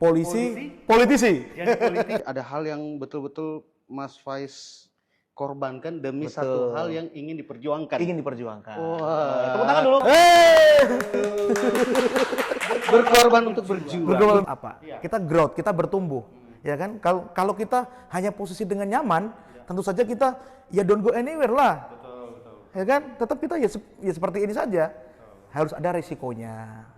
politisi. Jadi politik ada hal yang betul-betul Mas Faiz korbankan demi Betul. satu hal yang ingin diperjuangkan. Ingin diperjuangkan. Wah. Tepuk tangan dulu. Berkorban untuk berjuang. Berjuang apa? Kita growth, kita bertumbuh. Ya kan? Kalau kita hanya posisi dengan nyaman, tentu saja kita ya don't go anywhere lah. Betul, betul. Ya kan? Tetap kita ya seperti ini saja. Harus ada resikonya.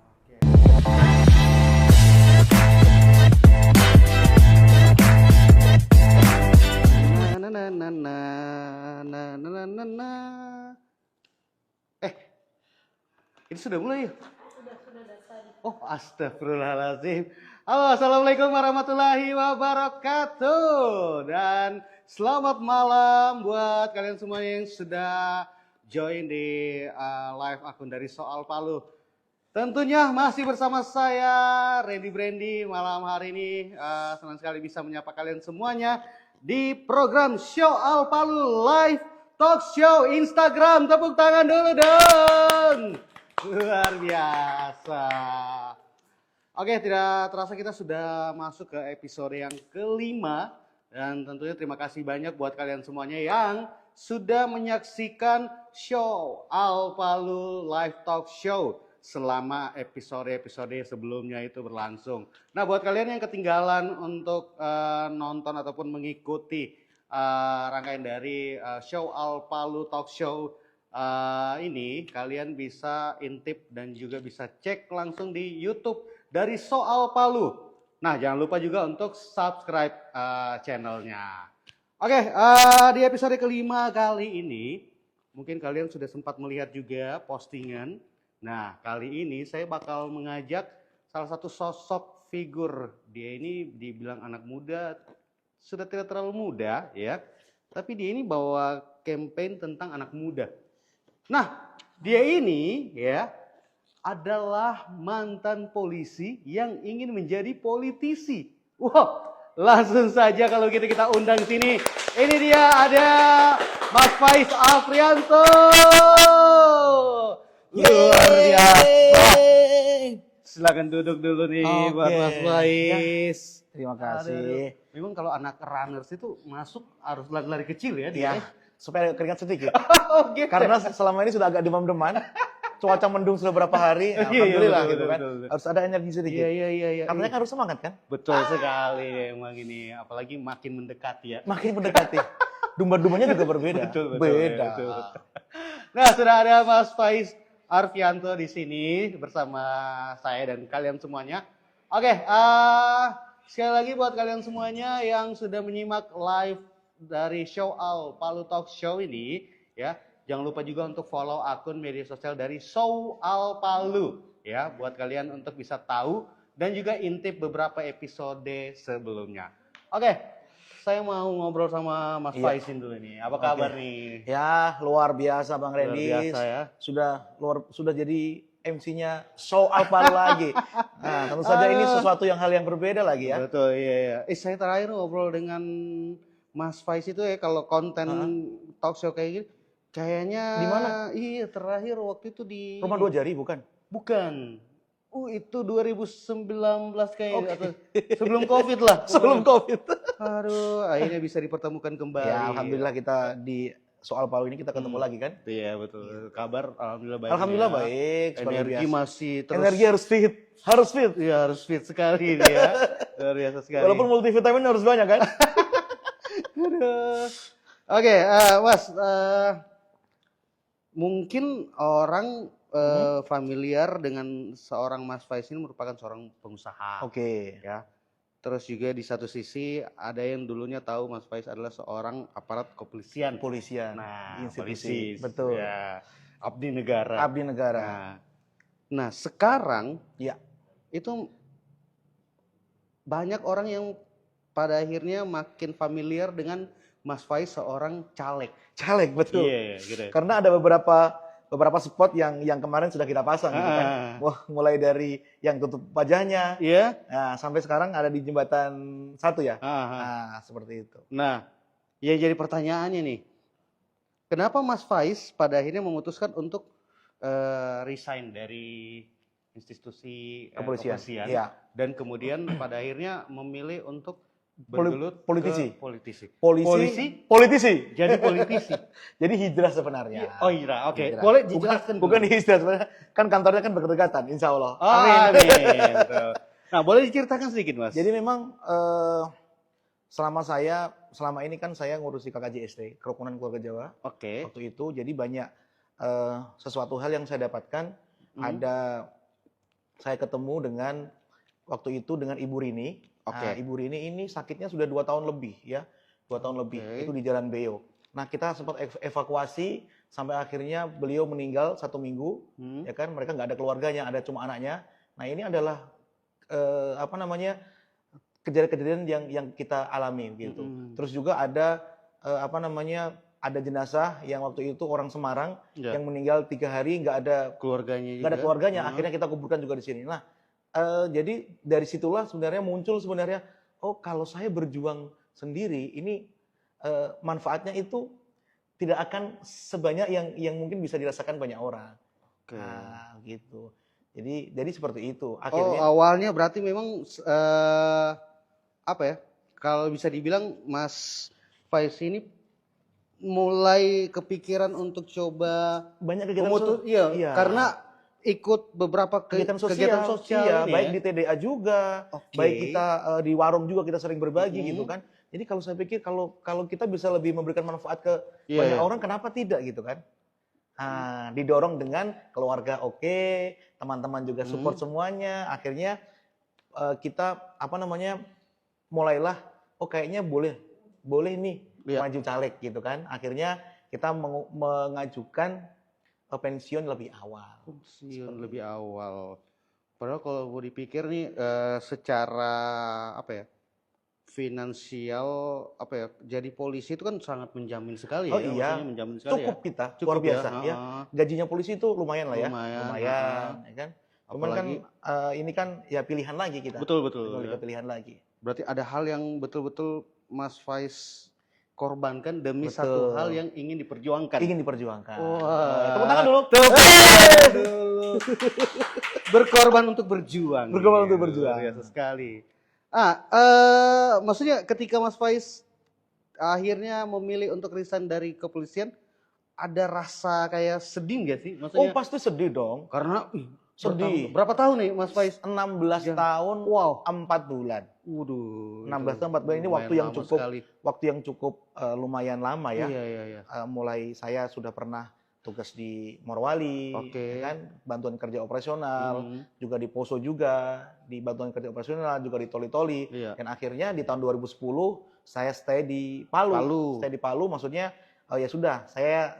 Ini sudah mulai ya? Sudah tadi. Oh, astagfirullahaladzim. Halo, assalamualaikum warahmatullahi wabarakatuh. Dan selamat malam buat kalian semua yang sudah join di live akun dari Soal Palu. Tentunya masih bersama saya, Randy Brandy. Malam hari ini senang sekali bisa menyapa kalian semuanya di program Soal Palu Live Talk Show Instagram. Tepuk tangan dulu dong. Luar biasa. Oke, tidak terasa kita sudah masuk ke episode yang kelima. Dan tentunya terima kasih banyak buat kalian semuanya yang sudah menyaksikan show Al Palu Live Talk Show selama episode-episode sebelumnya itu berlangsung. Nah, buat kalian yang ketinggalan untuk nonton ataupun mengikuti rangkaian dari show Al Palu Talk Show ini, kalian bisa intip dan juga bisa cek langsung di YouTube dari Soal Palu. Nah, jangan lupa juga untuk subscribe channelnya. Oke, di episode kelima kali ini, mungkin kalian sudah sempat melihat juga postingan. Nah, kali ini saya bakal mengajak salah satu sosok figur. Dia ini dibilang anak muda, sudah tidak terlalu muda ya. Tapi dia ini bawa campaign tentang anak muda. Nah, dia ini ya adalah mantan polisi yang ingin menjadi politisi. Wow, langsung saja kalau gitu kita undang sini. Ini dia ada Mas Faiz Afrianto. Luar biasa. Silakan duduk dulu nih buat Mas Faiz. Terima kasih. Memang kalau anak runners itu masuk harus lari-lari kecil ya dia. Ya, supaya keringat sedikit. Oh, gitu. Karena selama ini sudah agak demam-deman. Cuaca mendung sudah berapa hari, alhamdulillah gitu kan. Harus ada energi sedikit. Iya. Katanya kan harus semangat kan? Betul sekali emang ini, apalagi makin mendekati ya. Makin mendekati. Domba-dombanya juga berbeda. Beda. Betul. Nah, sudah ada Mas Faiz Arfianto di sini bersama saya dan kalian semuanya. Oke, sekali lagi buat kalian semuanya yang sudah menyimak live dari show Al Palu Talk Show ini, ya. Jangan lupa juga untuk follow akun media sosial dari Soal Palu ya, buat kalian untuk bisa tahu dan juga intip beberapa episode sebelumnya. Oke, saya mau ngobrol sama Mas Faizin dulu nih. Apa kabar nih? Ya, luar biasa Bang Randy. Luar biasa ya. Sudah jadi MC-nya Soal Palu lagi. Nah, tentu saja ini sesuatu hal yang berbeda lagi ya. Betul, iya. Saya terakhir ngobrol dengan Mas Faiz itu ya, kalau konten talk show kayak gini. Kayaknya di mana? Iya, terakhir waktu itu di Rumah Dua Jari bukan? Bukan. Itu 2019 kayaknya atau sebelum Covid lah. Sebelum Covid. Aduh, akhirnya bisa dipertemukan kembali. Ya, alhamdulillah kita di Soal Palu ini kita ketemu lagi kan? Iya, betul. Kabar alhamdulillah baik. Alhamdulillah baik. Energi masih terus. Energi harus fit. Harus fit. Iya, harus fit sekali dia. Luar biasa sekali. Walaupun multivitamin harus banyak kan? Aduh. Oke, Mas, mungkin orang familiar dengan seorang Mas Faiz ini merupakan seorang pengusaha. Oke. Ya. Terus juga di satu sisi ada yang dulunya tahu Mas Faiz adalah seorang aparat kepolisian. Nah, institusi. Polisi. Betul. Ya. Abdi negara. Abdi negara. Nah, sekarang ya itu banyak orang yang pada akhirnya makin familiar dengan Mas Faiz seorang caleg. Caleg, betul. Iya, gitu. Karena ada beberapa spot yang kemarin sudah kita pasang gitu kan. Wah, mulai dari yang tutup wajahnya. Iya. Nah, sampai sekarang ada di jembatan 1 ya. Nah, seperti itu. Nah, yang jadi pertanyaannya nih. Kenapa Mas Faiz pada akhirnya memutuskan untuk resign dari institusi Kepolisian. kepolisian Iya. dan kemudian pada akhirnya memilih untuk bergelut politisi. ke politisi. Politisi. Jadi politisi. Jadi hijrah sebenarnya. Oh iya, oke. Hijrah. Boleh Bukan, dijelaskan bukan dulu? hijrah sebenarnya. Kan kantornya kan berdekatan, insya Allah. Oh, amin. Betul. Nah, boleh diceritakan sedikit, Mas? Jadi memang selama ini kan saya ngurusi KKJST, Kerukunan Keluarga Jawa. Oke. Waktu itu jadi banyak sesuatu hal yang saya dapatkan. Ada saya ketemu dengan waktu itu dengan Ibu Rini. Oke. Nah, Ibu Rini ini sakitnya sudah 2 tahun lebih ya. 2 tahun lebih. Itu di Jalan Beo. Nah, kita sempat evakuasi sampai akhirnya beliau meninggal 1 minggu. Ya kan, mereka nggak ada keluarganya, ada cuma anaknya. Nah, ini adalah kejadian-kejadian yang kita alami gitu. Terus juga ada ada jenazah yang waktu itu orang Semarang yang meninggal 3 hari nggak ada keluarganya juga. Nggak ada keluarganya. Akhirnya kita kuburkan juga di sini. Nah, jadi dari situlah sebenarnya muncul oh kalau saya berjuang sendiri ini manfaatnya itu tidak akan sebanyak yang mungkin bisa dirasakan banyak orang. Oke. Nah, gitu. Jadi seperti itu. Akhirnya awalnya berarti memang kalau bisa dibilang Mas Faiz ini mulai kepikiran untuk coba banyak kegiatan iya, karena ikut beberapa kegiatan sosial iya, ini baik ya? di TDA juga, baik kita di warung juga kita sering berbagi gitu kan. Jadi kalau saya pikir kalau kita bisa lebih memberikan manfaat ke banyak orang, kenapa tidak gitu kan? Nah, didorong dengan keluarga teman-teman juga support semuanya. Akhirnya kita mulailah kayaknya boleh nih maju caleg gitu kan. Akhirnya kita mengajukan pensiun lebih awal. Lebih awal. Padahal kalau mau dipikir nih secara finansial jadi polisi itu kan sangat menjamin sekali Oh ya. iya, Menjamin sekali cukup ya. kita, Cukup luar biasa ya. ya. Gajinya polisi itu lumayan lah ya. Lumayan. Ya kan. Cuman kan ini kan ya pilihan lagi kita. Betul. Pilihan lagi. Berarti ada hal yang betul-betul Mas Faiz korbankan demi satu hal yang ingin diperjuangkan. Wah. Tepuk tangan dulu. Berkorban untuk berjuang. Untuk berjuang. Biasa sekali. Maksudnya ketika Mas Faiz akhirnya memilih untuk resign dari kepolisian, ada rasa kayak sedih nggak sih? Maksudnya, pasti sedih dong. Karena sedih. Berapa tahun nih Mas Faiz? 16 tahun, 4 bulan. Waduh. 16 tahun 4 bulan ini waktu yang cukup lumayan lama ya. Iya. Mulai saya sudah pernah tugas di Morowali, ya kan, bantuan kerja operasional, juga di Poso juga, di bantuan kerja operasional, juga di Toli-Toli. Dan akhirnya di tahun 2010 saya stay di Palu. Stay di Palu maksudnya ya sudah, saya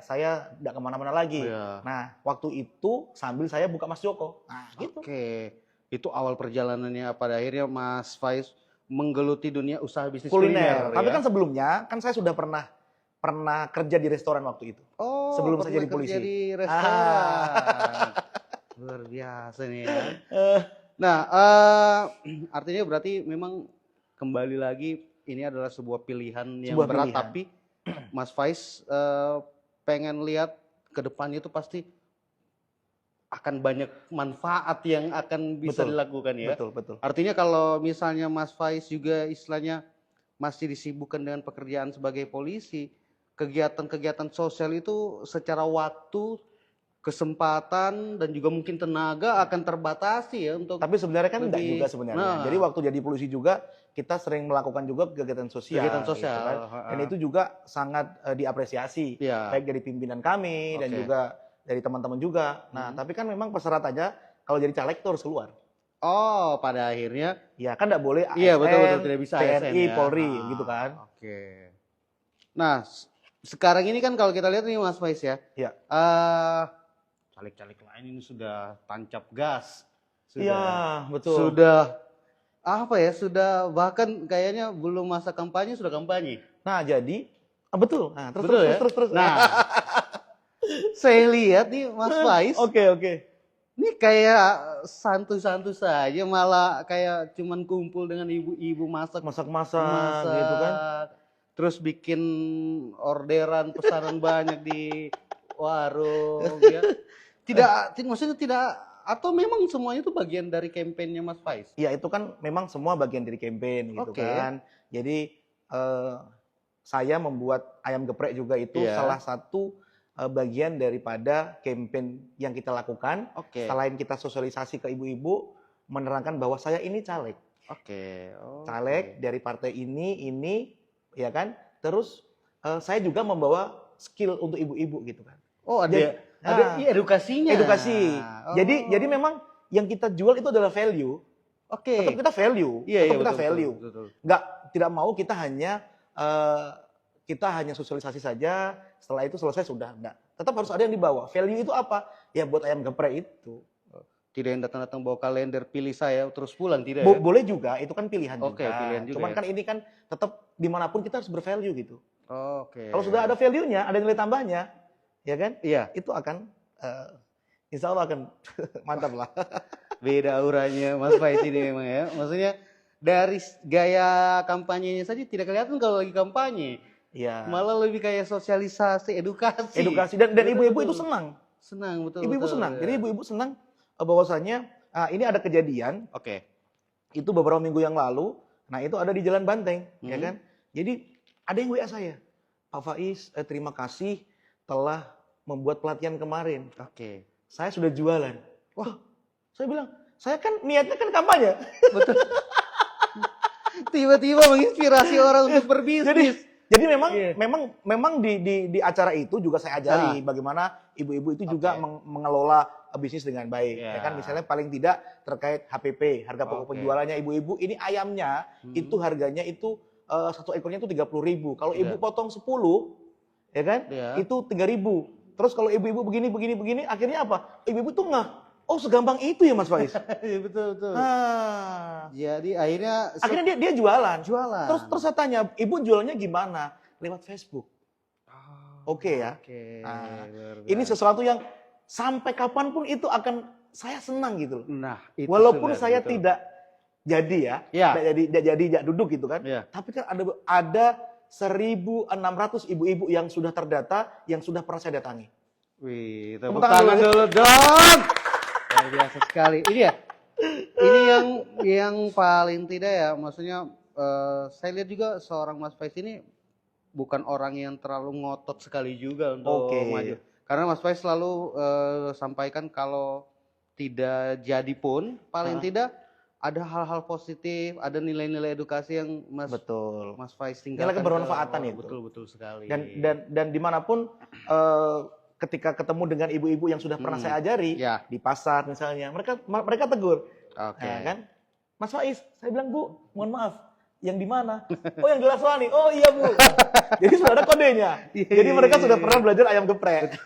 tidak kemana-mana lagi. Nah, waktu itu sambil saya buka Mas Joko. Nah, gitu. Oke. Itu awal perjalanannya pada akhirnya Mas Faiz menggeluti dunia usaha bisnis kuliner. Tapi ya? kan sebelumnya kan saya sudah pernah kerja di restoran waktu itu. Sebelum saya jadi polisi. Kerja di restoran. Luar biasa nih ya. Nah, artinya berarti memang kembali lagi ini adalah sebuah pilihan yang berat, tapi Mas Faiz pengen lihat ke depannya itu pasti akan banyak manfaat yang akan bisa dilakukan ya. Betul. Artinya kalau misalnya Mas Faiz juga istilahnya masih disibukkan dengan pekerjaan sebagai polisi, kegiatan-kegiatan sosial itu secara waktu, kesempatan dan juga mungkin tenaga akan terbatasi ya untuk. Tapi sebenarnya kan enggak juga sebenarnya. Nah. Jadi waktu jadi polisi juga kita sering melakukan juga kegiatan sosial. Gitu kan. Dan itu juga sangat diapresiasi. Baik dari pimpinan kami dan juga dari teman-teman juga. Nah, tapi kan memang persyaratannya kalau jadi caleg itu harus keluar. Oh, pada akhirnya. Ya kan enggak boleh ASN, iya, betul tidak bisa TNI, ASN, ya. Polri gitu kan. Oke. Nah, sekarang ini kan kalau kita lihat nih Mas Faiz ya. Iya. Caleg-caleg lain ini sudah tancap gas. Iya, betul. Sudah sudah bahkan kayaknya belum masa kampanye sudah kampanye. Nah, jadi betul. Nah, terus. Nah, saya lihat nih Mas Faiz. Oke. Ini kayak santu-santu saja, malah kayak cuman kumpul dengan ibu-ibu masak gitu kan. Terus bikin orderan pesanan banyak di warung ya. Maksudnya tidak Atau memang semuanya itu bagian dari kampanyenya Mas Faiz? Ya itu kan memang semua bagian dari campaign gitu kan. Jadi saya membuat ayam geprek juga itu salah satu bagian daripada campaign yang kita lakukan. Selain kita sosialisasi ke ibu-ibu, menerangkan bahwa saya ini caleg. Caleg dari partai ini, ya kan. Terus saya juga membawa skill untuk ibu-ibu gitu kan. Oh ada edukasinya. Edukasi. Jadi memang yang kita jual itu adalah value. Tetap kita value. Tetap kita value. Betul. Tidak mau kita hanya sosialisasi saja. Setelah itu selesai sudah. Enggak. Tetap harus ada yang dibawa. Value itu apa? Ya buat ayam geprek itu. Tidak yang datang-datang bawa kalender pilih saya terus pulang, tidak ya? Boleh juga, itu kan pilihan juga. Pilihan juga. Cuman kan ini kan tetap dimanapun kita harus bervalue gitu. Kalau sudah ada value-nya, ada nilai tambahnya, ya kan? Iya. Itu akan, insya Allah akan mantap lah. Beda auranya Mas Faiz ini memang ya. Maksudnya dari gaya kampanyenya saja tidak kelihatan kalau lagi kampanye. Iya. Malah lebih kayak sosialisasi, edukasi. Dan ibu-ibu itu senang. Betul. Ibu-ibu senang. Jadi ibu-ibu senang bahwasanya ini ada kejadian. Itu beberapa minggu yang lalu. Nah itu ada di Jalan Banteng, ya kan? Jadi ada yang WA saya, Pak Faiz, terima kasih telah membuat pelatihan kemarin. Saya sudah jualan. Wah, saya bilang, saya kan niatnya kan kampanye. Betul. Tiba-tiba menginspirasi orang untuk berbisnis. Jadi memang di acara itu juga saya ajari bagaimana ibu-ibu itu juga mengelola bisnis dengan baik. Ya kan misalnya paling tidak terkait HPP, harga pokok penjualannya ibu-ibu ini ayamnya itu harganya itu satu ekornya itu 30.000. Kalau ibu potong 10 ya kan itu 3.000. Terus kalau ibu-ibu begini akhirnya apa? Ibu-ibu tuh oh segampang itu ya Mas Faiz. Betul. Jadi akhirnya dia jualan. Terus saya tanya, ibu jualannya gimana? Lewat Facebook. Ya. Ini sesuatu yang sampai kapanpun itu akan saya senang gitu loh. Nah, itu walaupun saya tidak jadi tidak jadi duduk gitu kan. Tapi kan ada 1.600 ibu-ibu yang sudah terdata, yang sudah pernah saya datangi. Wih, tepuk tangan dulu dong. Luar biasa sekali. Ini ya. Ini yang paling tidak ya, maksudnya saya lihat juga seorang Mas Faiz ini bukan orang yang terlalu ngotot sekali juga untuk maju. Karena Mas Faiz selalu sampaikan kalau tidak jadi pun paling tidak ada hal-hal positif, ada nilai-nilai edukasi yang Mas Faiz tinggalkan. Nilai kebermanfaatan itu. Betul sekali. Dan dimanapun ketika ketemu dengan ibu-ibu yang sudah pernah saya ajari di pasar misalnya, mereka tegur, kan, Mas Faiz, saya bilang Bu, mohon maaf, yang di mana? Oh yang di Laswani. Oh iya Bu. Jadi sudah ada kodenya. Jadi mereka sudah pernah belajar ayam geprek.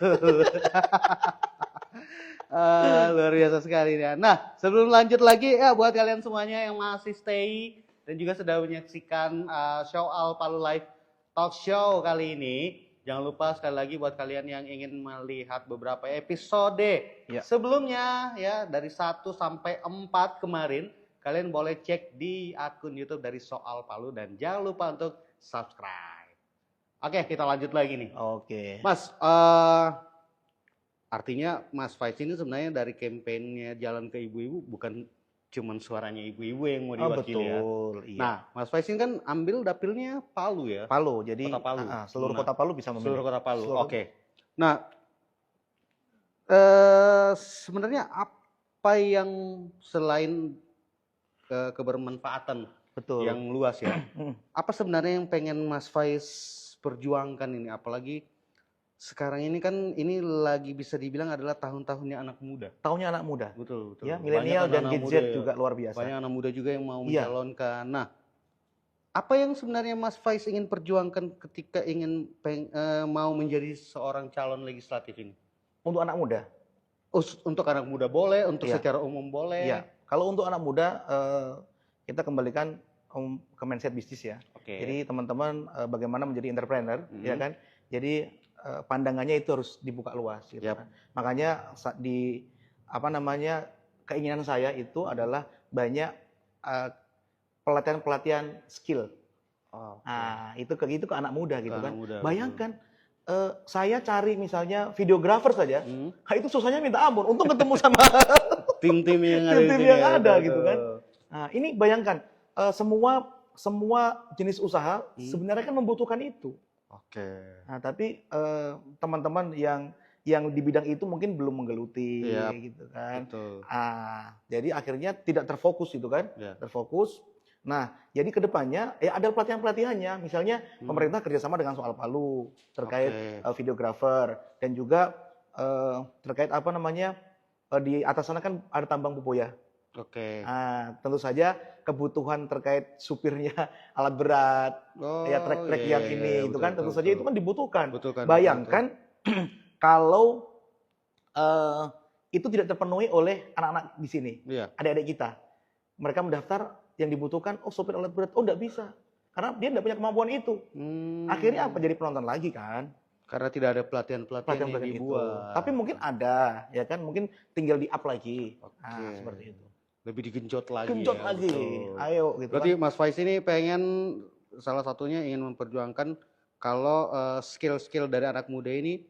Luar biasa sekali ya. Nah sebelum lanjut lagi ya buat kalian semuanya yang masih stay dan juga sudah menyaksikan Show Al Palu Live Talk Show kali ini. Jangan lupa sekali lagi buat kalian yang ingin melihat beberapa episode sebelumnya ya dari 1 sampai 4 kemarin, kalian boleh cek di akun YouTube dari Soal Palu dan jangan lupa untuk subscribe. Oke, kita lanjut lagi nih. Mas, artinya Mas Faiz ini sebenarnya dari kampanyenya Jalan ke Ibu-Ibu bukan cuman suaranya ibu-ibu yang mau diwakili ya. Iya. Nah, Mas Faiz ini kan ambil dapilnya Palu ya. Palu, jadi kota Palu. Seluruh kota Palu bisa memilih. Seluruh kota Palu. Nah, sebenarnya apa yang selain kebermanfaatan yang luas ya, apa sebenarnya yang pengen Mas Faiz perjuangkan ini? Apalagi sekarang ini kan ini lagi bisa dibilang adalah tahun-tahunnya anak muda. Tahunnya anak muda. Betul. Ya, milenial dan Gen Z juga luar biasa. Banyak anak muda juga yang mau mencalonkan. Nah, apa yang sebenarnya Mas Faiz ingin perjuangkan ketika ingin mau menjadi seorang calon legislatif ini? Untuk anak muda? Untuk anak muda boleh, untuk secara umum boleh. Iya. Kalau untuk anak muda, kita kembalikan ke mindset bisnis ya. Jadi teman-teman bagaimana menjadi entrepreneur, ya kan? Jadi pandangannya itu harus dibuka luas gitu kan. Makanya keinginan saya itu adalah banyak pelatihan skill. Nah, itu ke anak muda gitu kan. Bayangkan saya cari misalnya videografer saja, itu susahnya minta ampun. Untung ketemu sama tim-tim yang ada di tim-tim sini yang ya, ada betul, gitu kan. betul. Nah, ini bayangkan semua jenis usaha sebenarnya kan membutuhkan itu. Oke. Nah, tapi teman-teman yang di bidang itu mungkin belum menggeluti Iya, gitu kan. betul. Jadi akhirnya tidak terfokus gitu kan. Iya. Terfokus. Nah, jadi kedepannya ya ada pelatihan-pelatihannya. Misalnya pemerintah kerjasama dengan Soal Palu terkait videografer dan juga terkait apa namanya di atas sana kan ada tambang Pupuya. Oke. Tentu saja kebutuhan terkait supirnya alat berat, ya trek-trek yang ini itu kan tentu saja itu kan dibutuhkan. Bayangkan kalau itu tidak terpenuhi oleh anak-anak di sini, adik-adik kita. Mereka mendaftar yang dibutuhkan, sopir alat berat, enggak bisa. Karena dia enggak punya kemampuan itu. Akhirnya apa? Jadi penonton lagi kan. Karena tidak ada pelatihan-pelatihan yang dibuat. Tapi mungkin ada, ya kan? Mungkin tinggal di-up lagi. Seperti itu. Lebih digenjot lagi. Genjot lagi. Betul. Ayo gitu. Berarti kan. Mas Faiz ini pengen salah satunya ingin memperjuangkan kalau skill-skill dari anak muda ini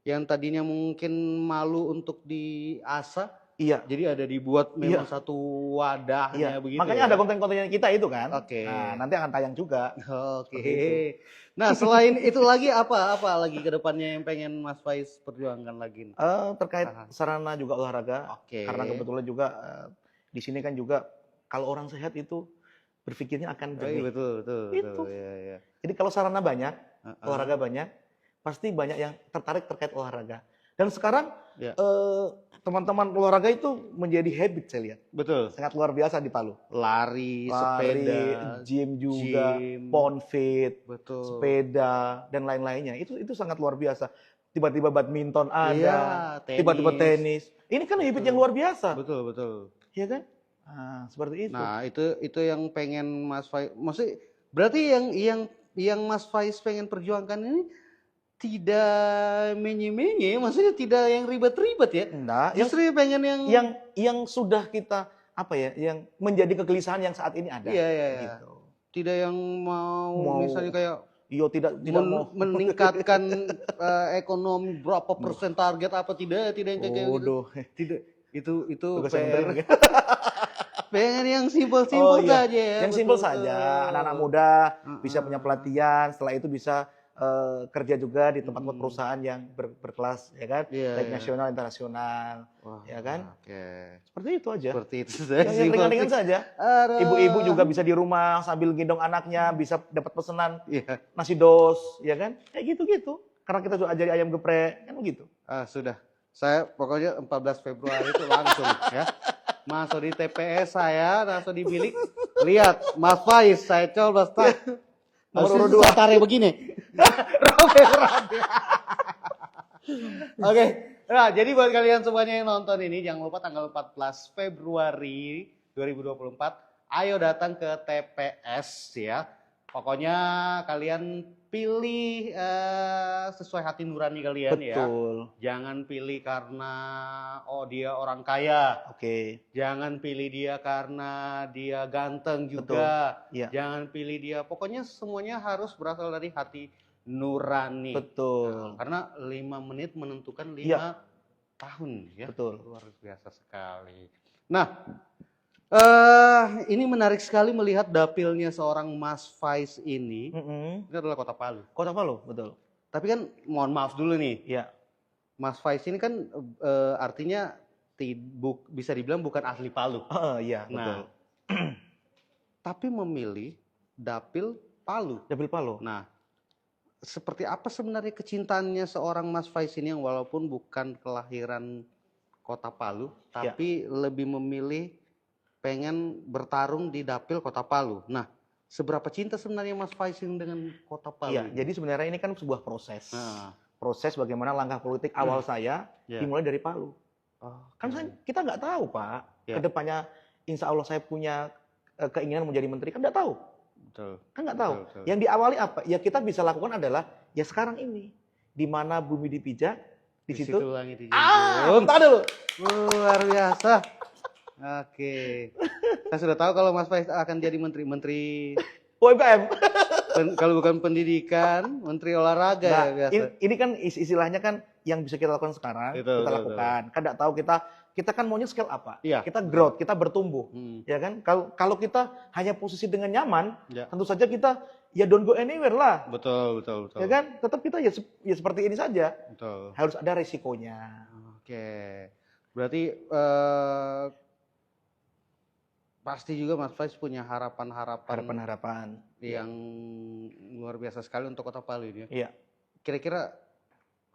yang tadinya mungkin malu untuk diasah, jadi ada dibuat memang satu wadahnya begitu. Makanya ada konten-kontennya kita itu kan. Oke. Nah, nanti akan tayang juga. Oke. Nah, selain itu lagi apa lagi ke depannya yang pengen Mas Faiz perjuangkan lagi? Terkait sarana juga olahraga. Karena kebetulan juga di sini kan juga kalau orang sehat itu berpikirnya akan jernih. Betul. Itu. Ya. Jadi kalau sarana banyak, olahraga banyak, pasti banyak yang tertarik terkait olahraga. Dan sekarang teman-teman olahraga itu menjadi habit saya lihat. Betul. Sangat luar biasa di Palu. Lari, sepeda, gym juga, ponfit, sepeda dan lain-lainnya. Itu sangat luar biasa. Tiba-tiba badminton ada, tiba-tiba tenis. Ini kan habit yang luar biasa. Betul. Iya kan? Seperti itu. Nah, itu yang pengen Mas Faiz. Maksudnya berarti yang Mas Faiz pengen perjuangkan ini tidak menye-menye, maksudnya tidak yang ribet-ribet ya. Enggak, justru pengen yang sudah kita yang menjadi kegelisahan yang saat ini ada. Iya. Gitu. Tidak yang mau misalnya kayak tidak mau meningkatkan ekonomi berapa persen target apa tidak yang kayak gitu. Tidak. Itu PR. Pengen yang simpel-simpel saja ya. Yang simpel saja. Anak-anak muda bisa punya pelatihan, setelah itu bisa kerja juga di tempat perusahaan yang berkelas, ya kan, baik nasional, internasional, ya kan. Seperti itu aja. Seperti itu saja. Yang ringan-ringan saja. Ibu-ibu juga bisa di rumah sambil gendong anaknya, bisa dapat pesanan nasi dos, ya kan, kayak gitu-gitu. Karena kita juga ajari ayam geprek, kan begitu. Sudah. Saya pokoknya 14 Februari itu langsung ya. Masuk di TPS saya, langsung di bilik. Lihat, Mas Faiz, saya coba start. Nomor 2 tarik begini. Oke. Nah, jadi buat kalian semuanya yang nonton ini, jangan lupa tanggal 14 Februari 2024, ayo datang ke TPS ya. Pokoknya kalian pilih sesuai hati nurani kalian. Betul. Ya. Jangan pilih karena dia orang kaya. Jangan pilih dia karena dia ganteng juga. Jangan pilih dia. Pokoknya semuanya harus berasal dari hati nurani. Betul. Karena 5 menit menentukan 5 tahun ya. Betul. Luar biasa sekali. Nah, ini menarik sekali melihat dapilnya seorang Mas Faiz ini. Ini adalah Kota Palu. Kota Palu, betul. Tapi kan mohon maaf dulu nih. Iya. Mas Faiz ini kan artinya bisa dibilang bukan asli Palu. Iya, betul. Nah, tapi memilih dapil Palu. Dapil Palu. Nah, seperti apa sebenarnya kecintaannya seorang Mas Faiz ini yang walaupun bukan kelahiran Kota Palu, tapi lebih memilih pengen bertarung di dapil Kota Palu. Nah, seberapa cinta sebenarnya Mas Faiz dengan Kota Palu? Iya, jadi sebenarnya ini kan sebuah proses. Proses bagaimana langkah politik awal saya dimulai dari Palu. Kan kita nggak tahu, Pak. Kedepannya insya Allah saya punya keinginan menjadi menteri, kan nggak tahu. Betul. Kan nggak tahu. Betul. Yang diawali apa? Ya kita bisa lakukan adalah ya sekarang ini. Di mana bumi dipijak, di situ langit dijunjung. Tak dulu. Luar biasa. Oke. Saya sudah tahu kalau Mas Faiz akan jadi menteri UMKM. Kalau bukan pendidikan, menteri olahraga ya biasa. Ini kan istilahnya kan yang bisa kita lakukan sekarang, kita lakukan. Kan enggak tahu kita kita kan maunya scale apa? Iya. Kita growth, kita bertumbuh, Hmm. ya kan? Kalau kita hanya posisi dengan nyaman, Ya. tentu saja kita ya don't go anywhere lah, Betul, betul, betul. ya kan? Tetap kita ya, ya seperti ini saja. Betul. Harus ada resikonya. Oke. Berarti pasti juga Mas Faiz punya harapan-harapan Harapan-harapan. yang luar biasa sekali untuk Kota Palu ini. Iya. Kira-kira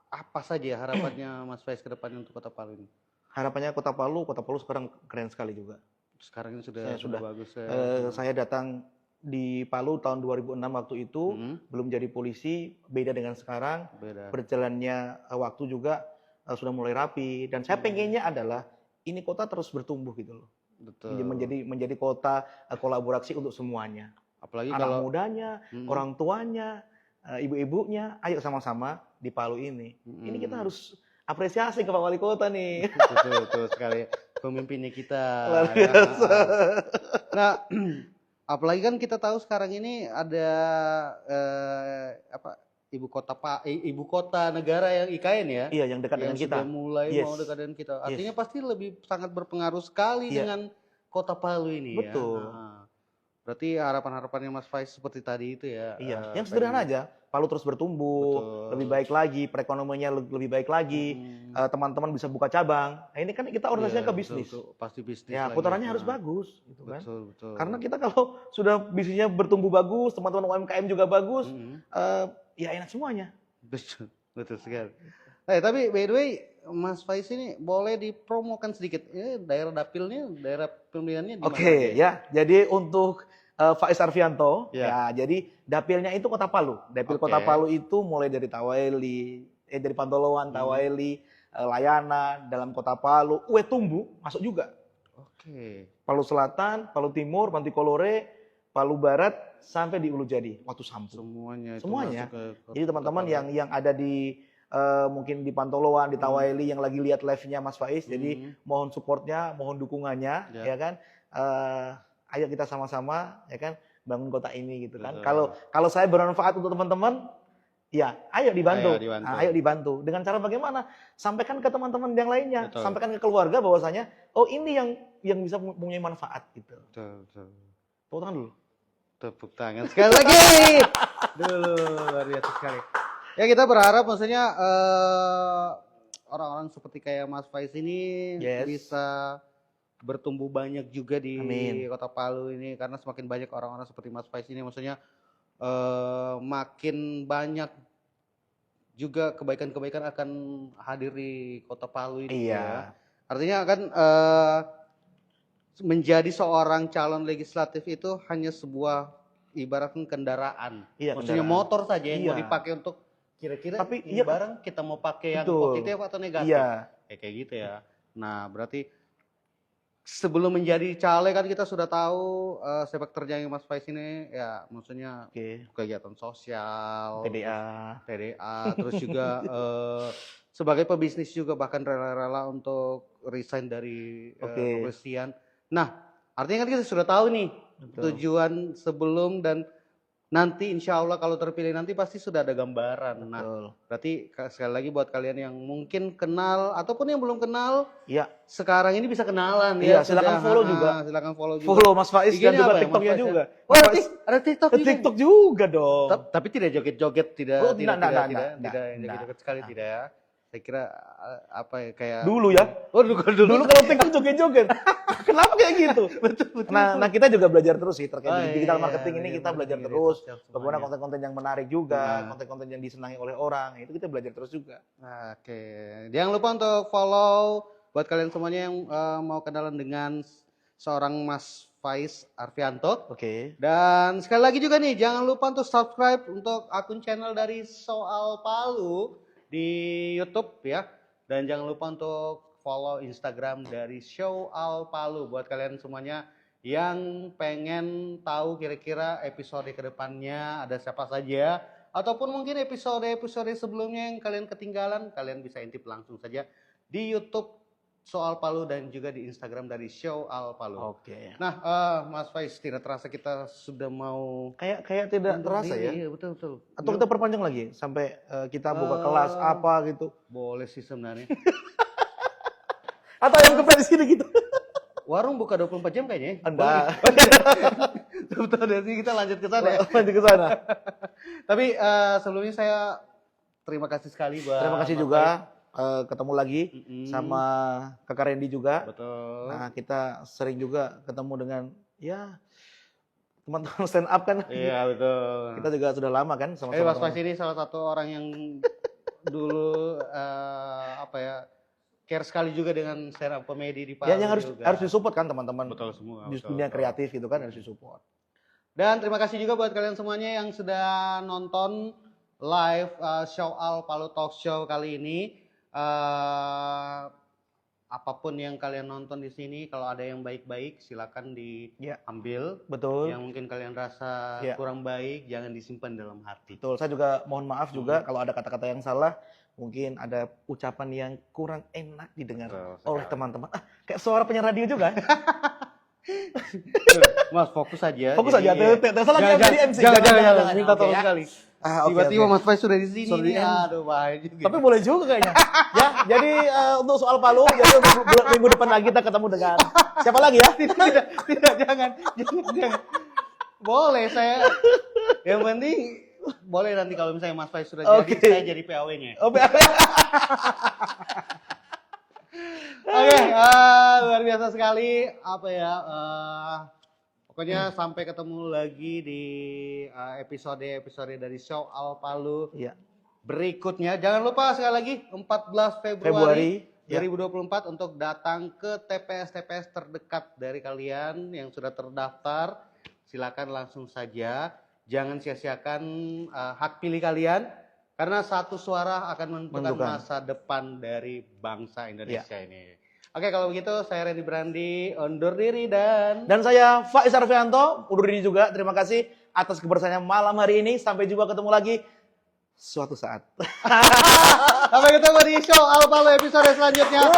apa saja harapannya Mas Faiz ke depannya untuk Kota Palu ini? Harapannya Kota Palu sekarang keren sekali juga. Sekarang ini sudah Sudah. bagus ya. Saya datang di Palu tahun 2006 waktu itu, belum jadi polisi, beda dengan sekarang. Beda. Berjalannya waktu juga sudah mulai rapi, dan saya pengennya adalah ini kota terus bertumbuh gitu loh. Betul. Menjadi kota kolaborasi untuk semuanya. Apalagi Anak kalau mudanya, orang tuanya, ibu-ibunya, ayo sama-sama di Palu ini. Ini kita harus apresiasi ke Pak Wali Kota nih. betul sekali pemimpinnya kita. Luar biasa. Nah, apalagi kan kita tahu sekarang ini ada ibu kota negara yang IKN ya. Iya, yang dekat dengan kita. Sudah mulai Yes. mau dekat dengan kita. Artinya Yes. pasti lebih sangat berpengaruh sekali Iya. dengan Kota Palu ini Betul. ya. Nah, berarti harapan-harapannya Mas Faiz seperti tadi itu ya. Iya, yang sederhana aja. Palu terus bertumbuh, Betul. lebih baik lagi, perekonomiannya lebih baik lagi, teman-teman bisa buka cabang. Nah, ini kan kita organisasinya Iya, ke bisnis. betul. Pasti bisnis. Ya, lagi. putarannya harus Nah, bagus, gitu kan. Betul. Karena kita kalau sudah bisnisnya bertumbuh bagus, teman-teman UMKM juga bagus, ya enak semuanya. Betul sekali. Tapi by the way, Mas Faiz ini boleh dipromokan sedikit. Ini daerah dapilnya, daerah pemilihannya di mana? Oke, ya. Jadi untuk Faiz Arfianto, Ya. ya, jadi dapilnya itu Kota Palu. Dapil Oke. Kota Palu itu mulai dari Tawaeli, dari Pantolowan, Tawaeli, Layana, dalam Kota Palu, Uetumbu masuk juga. Oke. Palu Selatan, Palu Timur, Pantikolore, Palu Barat, sampai di Ulu Jadi, Watu Sampu. Semuanya. Semuanya. Masuk ke Jadi teman-teman yang ada di mungkin di Pantolowan, di Tawaeli yang lagi lihat live-nya Mas Faiz, jadi mohon supportnya, mohon dukungannya, ya kan. Ayo kita sama-sama, ya kan, bangun kota ini gitu kan. Kalau saya bermanfaat untuk teman-teman, ya ayo dibantu. Ayo dibantu. Dengan cara bagaimana? Sampaikan ke teman-teman yang lainnya, sampaikan ke keluarga bahwasanya, oh ini yang bisa mempunyai manfaat gitu. Betul. Tepuk tangan dulu. Tepuk tangan sekali lagi. Dulu luar biasa sekali. Ya kita berharap maksudnya orang-orang seperti kayak Mas Faiz ini bisa bertumbuh banyak juga di Kota Palu ini, karena semakin banyak orang-orang seperti Mas Faiz ini maksudnya makin banyak juga kebaikan-kebaikan akan hadir di Kota Palu ini. Iya. Ya. Artinya kan menjadi seorang calon legislatif itu hanya sebuah ibaratnya kendaraan. Iya, maksudnya kendaraan. motor saja yang mau dipakai untuk kira-kira Tapi ini barang kita mau pakai yang positif atau negatif. Iya. Kayak gitu ya. Nah, berarti sebelum menjadi caleg kan kita sudah tahu sepak terjangnya Mas Faiz ini ya maksudnya kegiatan sosial, TDA, terus juga sebagai pebisnis juga bahkan rela-rela untuk resign dari kepolisian. Nah, artinya kan kita sudah tahu nih tujuan sebelum dan nanti insya Allah kalau terpilih nanti pasti sudah ada gambaran. Nah, berarti sekali lagi buat kalian yang mungkin kenal ataupun yang belum kenal, sekarang ini bisa kenalan ya. Silakan follow juga. Silakan follow juga. Follow Mas Faiz dan juga TikToknya juga. Oh, ada TikTok juga. TikTok juga dong. Tapi tidak joget-joget, tidak joget-joget sekali tidak ya. Saya kira kayak dulu ya. Dulu kalau TikTok joget-joget. Kenapa kayak gitu? Betul. Nah, kita juga belajar terus sih terkait digital marketing ini, kita belajar terus. Bagaimana konten-konten yang menarik juga, konten-konten yang disenangi oleh orang, itu kita belajar terus juga. Oke. Jangan lupa untuk follow buat kalian semuanya yang mau kenalan dengan seorang Mas Faiz Arfianto. Dan sekali lagi juga nih, jangan lupa untuk subscribe untuk akun channel dari Soal Palu di YouTube ya, dan jangan lupa untuk follow Instagram dari Show Al Palu buat kalian semuanya yang pengen tahu kira-kira episode kedepannya ada siapa saja, ataupun mungkin episode sebelumnya yang kalian ketinggalan, kalian bisa intip langsung saja di YouTube Soal Palu dan juga di Instagram dari Show Al Palu. Nah, Mas Faiz, tidak terasa kita sudah mau kayak tidak terasa ya? Iya, betul. Atau kita perpanjang lagi sampai kita buka kelas apa gitu? Boleh sih sebenarnya. Atau yang kepet di sini gitu. Warung buka 24 jam kayaknya. Anda. Betul deh sih, kita lanjut ke sana ya. Lanjut ke sana. Tapi sebelumnya saya terima kasih sekali buat Terima kasih Mas juga Baik. ketemu lagi sama Kakak Randy juga. Betul. Nah, kita sering juga ketemu dengan ya teman-teman stand up kan. Iya, betul. Kita juga sudah lama kan sama-sama. Mas Faiz ini salah satu orang yang dulu apa ya, care sekali juga dengan stand up comedy di Palu. Ya, yang juga. harus disupport kan teman-teman. Betul semua. Di betul, dunia betul. kreatif itu kan harus disupport. Dan terima kasih juga buat kalian semuanya yang sudah nonton live show Al Palu Talk Show kali ini. Apapun yang kalian nonton di sini, kalau ada yang baik-baik silakan diambil. Betul. Yang mungkin kalian rasa kurang baik jangan disimpan dalam hati. Betul. Saya juga mohon maaf juga kalau ada kata-kata yang salah, mungkin ada ucapan yang kurang enak didengar oleh teman-teman. Kayak suara penyiar radio juga. Mas fokus aja. Fokus aja. Tersalah jadi MC. Jangan. Minta tolong sekali. Tiba-tiba okay. Mas Faiz sudah di sini. Aduh, bahaya juga. Tapi boleh juga kayaknya. Ya, jadi untuk soal Palu, jadi untuk minggu depan lagi kita ketemu dengan siapa lagi ya? Tidak, jangan. Boleh saya. Yang penting boleh nanti kalau misalnya Mas Faiz sudah jadi, saya jadi PAW-nya. Oh, PAW. Oke, luar biasa sekali. Apa ya? Pokoknya sampai ketemu lagi di episode dari show Al Palu berikutnya. Jangan lupa sekali lagi 14 Februari 2024 untuk datang ke TPS-TPS terdekat dari kalian yang sudah terdaftar. Silakan langsung saja. Jangan sia-siakan hak pilih kalian karena satu suara akan menentukan masa depan dari bangsa Indonesia ini. Oke, kalau begitu saya Randy Brandi undur diri dan saya Faiz Arfianto undur diri juga. Terima kasih atas kebersamaannya malam hari ini. Sampai jumpa ketemu lagi suatu saat. Sampai ketemu di show Al Palu episode selanjutnya.